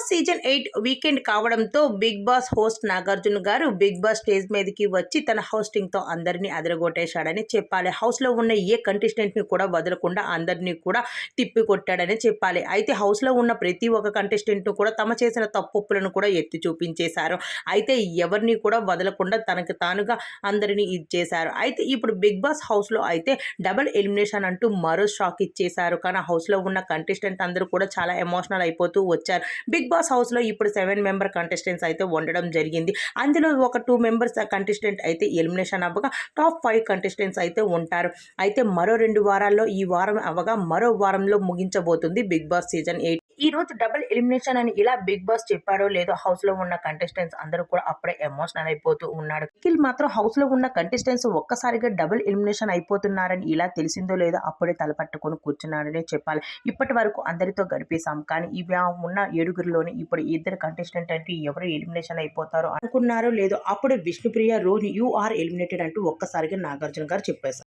Boss season 8 weekend కావడంతో big boss host Nagarjuna గారు big boss stage మీదకి వచ్చి తన హోస్టింగ్ తో అందరినీ అదరగొట్టేశాడని చెప్పాలి. హౌస్ లో ఉన్న ఏ కంటెస్టెంట్ ని కూడా వదలకుండా అందరినీ కూడా తిప్పి కొట్టాడని చెప్పాలి. అయితే హౌస్ లో ఉన్న ప్రతి ఒక్క కంటెస్టెంట్ ను కూడా తమ చేసిన తప్పులను కూడా ఎత్తి చూపించేశారు. అయితే ఎవరిని కూడా వదలకుండా తనకు తానుగా అందరినీ ఇచ్చేశారు. అయితే ఇప్పుడు బిగ్ బాస్ హౌస్ లో అయితే డబుల్ ఎలిమినేషన్ అంటూ మరో షాక్ ఇచ్చేశారు. కానీ హౌస్ లో ఉన్న కంటెస్టెంట్ అందరూ కూడా చాలా ఎమోషనల్ అయిపోతూ వచ్చారు. బిగ్ బాస్ హౌస్ లో ఇప్పుడు 7 మెంబర్ కంటెస్టెంట్స్ అయితే ఉండడం జరిగింది. అందులో ఒక 2 మెంబర్స్ కంటెస్టెంట్ అయితే ఎలిమినేషన్ అవ్వగా టాప్ 5 కంటెస్టెంట్స్ అయితే ఉంటారు. అయితే మరో 2 వారాల్లో ఈ వారం అవగా మరో వారంలో ముగించబోతుంది బిగ్ బాస్ సీజన్ 8. ఈ రోజు డబుల్ ఎలిమినేషన్ అని ఇలా బిగ్ బాస్ చెప్పాడో లేదో హౌస్ లో ఉన్న కంటెస్టెంట్స్ అందరూ కూడా అప్పుడే ఎమోషనల్ అయిపోతూ ఉన్నాడు. నిఖిల్ మాత్రం హౌస్ లో ఉన్న కంటెస్టెంట్స్ ఒక్కసారిగా డబుల్ ఎలిమినేషన్ అయిపోతున్నారని ఇలా తెలిసిందో లేదో అప్పుడే తలపట్టుకొని కూర్చున్నాడనే చెప్పాలి. ఇప్పటి వరకు అందరితో గడిపేశాం, కానీ ఇవి ఉన్న 7గురిలోని ఇప్పుడు ఇద్దరు కంటెస్టెంట్ అంటే ఎవరు ఎలిమినేషన్ అయిపోతారో అనుకున్నారో లేదో అప్పుడే విష్ణుప్రియ, రోని యు ఆర్ ఎలిమినేటెడ్ అంటూ ఒక్కసారిగా నాగార్జున గారు చెప్పేశారు.